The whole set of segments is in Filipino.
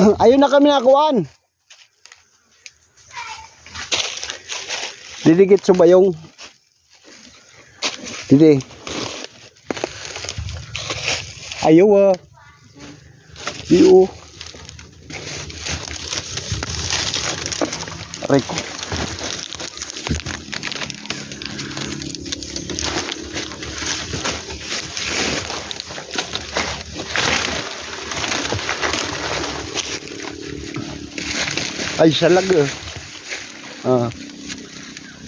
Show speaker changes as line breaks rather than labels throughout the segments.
Ayun na kami nakuhaan. Didikit subayong. Didi. Ayaw Iyo. Reko. Ay, salag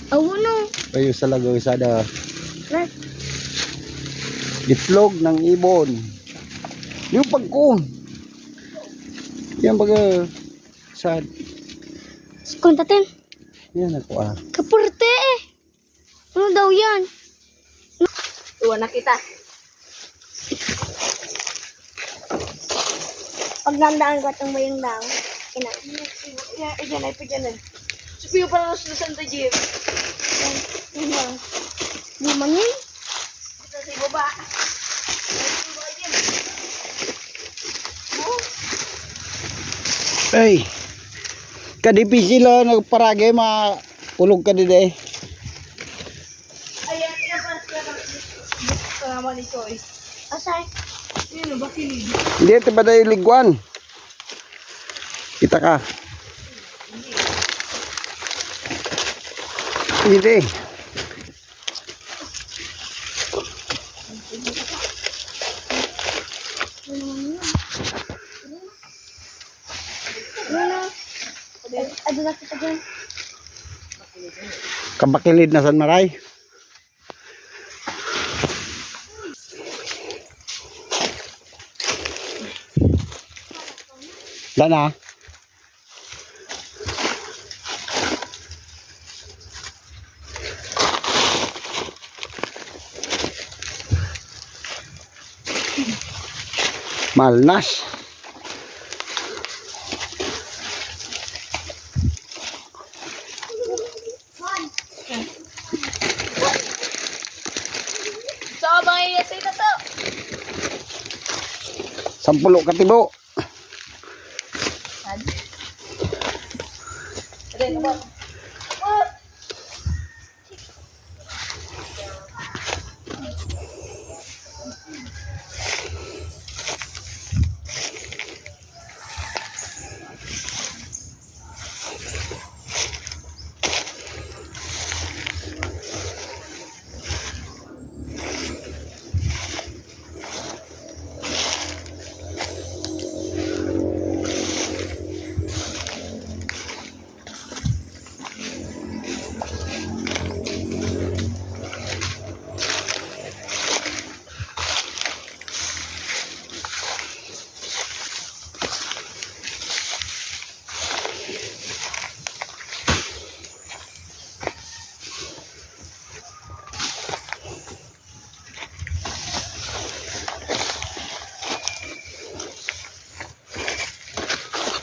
Awuno.
Ay, salag sada.
Right.
Itlog ng ibon. Yung pagkun. Yan baga sad.
Kontatin.
Yan ako
Kapurte eh. Ano daw yan?
Iwan na kita.
Pag nandaan ko itong bayang daw.
Yan ay pagyan. Supiyo para sa Santa Jim.
Yan lang. Di man yun.
Ito sa baba.
Ay. Kadipisi lo nagparage maulog ka dide.
Ayan, yan para sa naman ni Choice.
Asay.
Yun, bakilid.
Hindi ito ba tayo liguan? Kita ka. Hindi.
Ado na kita dyan.
Kabakilid na San Maray. Lana. Malnas.
So, abang iyasay na to.
10 katibo.
Ayan, abang.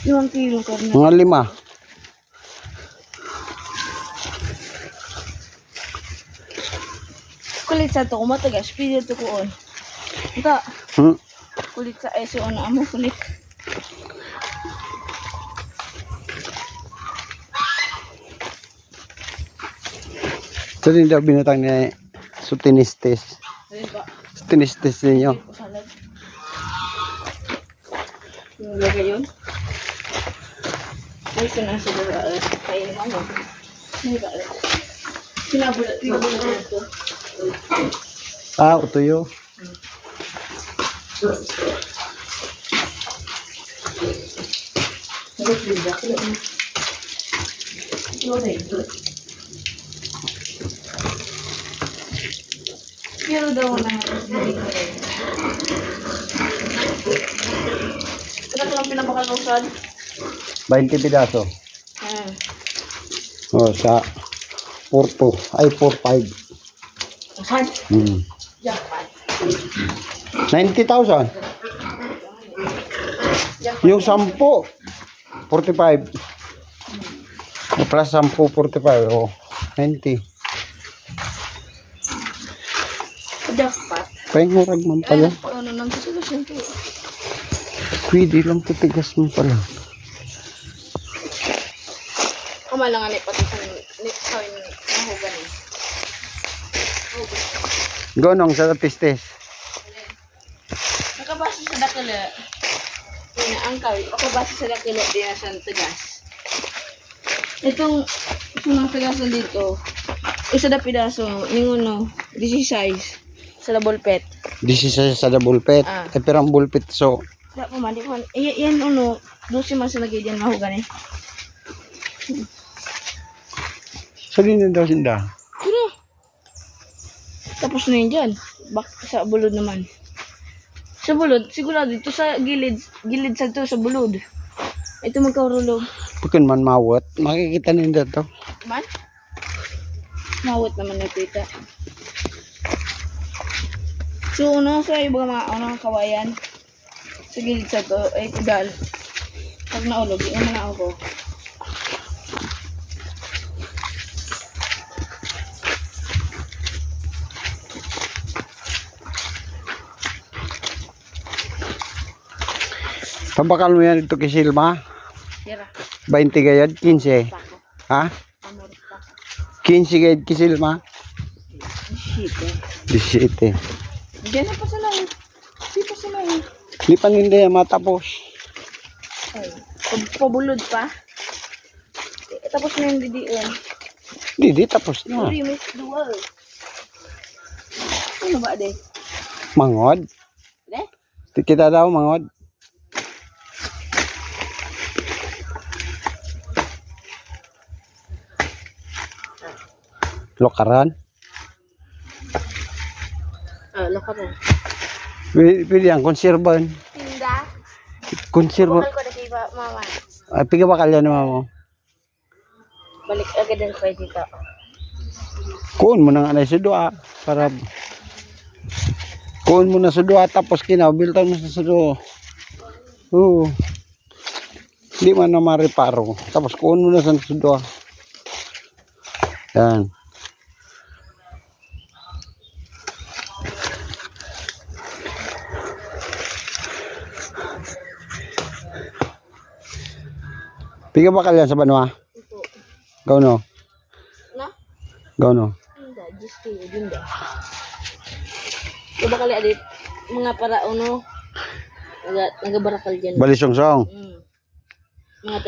Limang kilo karna.
Mga 5.
Kulit sa to, kumatagas. Pili to ko on. Ito, kulit sa SO na amo kulit.
Ito din daw binutang ni Sutinistes.
Ayan ba?
Sutinistes ninyo.
Salad. Yung lagay yun. Ay, sinasabara. Kain mo ano. Sinabula ito.
Utuyo.
Pero daw na. Ano lang pinapakalusad?
20 pidaso. Sa 4-2. Ay, 4-5.
Saan? Jackpot.
90,000. Yung 10, 45. Plus 10, 45. Oh, 90.
Jackpot.
Pahingurag man pala.
Ano nang gusto ko siyempre.
Pwede lang titigas mo pala.
Kamalangan ay pati sa mahugan eh.
Gonong sa testes.
Nakabasa sa dakila. Kaya angkaw, nakabasa sa dakila diya sa tigas. Itong sunang tigasan dito, isa na pidaso, ninguno, 16 sa double pet.
This is sa double pet.
Ah.
Eh, pero ang bulpit so.
Wala pa man, di ko man. Yan uno, 12 man sa lagay diyan mahugan eh.
Sabi na daw sinda.
Pero, tapos na yun dyan. Sa bulod naman. Sa bulod, sigurado dito sa gilid sa to, sa bulod. Ito magkaurulog.
Pagkan man mawat, makikita ninda to.
Man? Mawat naman nakita. So, sa iba mga kawayan, sa gilid sa to, ay kudal. Pag naulog, yun naman ako.
Pabakal mo yan ito kay Silma.
Tira,
20 gayad, 15.
pako.
Ha?
Amor, pako.
15 gayad kay Silma.
Shit eh.
17.
Diyan na pa sila eh. Di pa sila eh.
Di pa ninda yan matapos.
Ay, pabulod pa. Tapos na yung didiin.
Di tapos na.
Uri, miss dual. Ano ba, de?
Mangod.
De?
Kita daw mangod. Lokaran.
Loko mo.
Pwede ang konserban.
Tinda.
Konserban.
Bakal ko na kay mama.
Ay, piga bakal yan naman mo.
Balik agad ang kay dito.
Kuon mo nang anay sa dua. Para kuon mo na sa dua tapos kinabiltan mo sa dua. Oo. Hindi man na mareparo. Tapos kuon mo na sa dua. Yan. Piga bakal yan sa banwa?
Ito.
Gawno.
Na?
Gawno.
Hindi, just kayo, hindi. Diba kali adit, mga para ano, nagabarakal dyan.
Balisong song.
Mga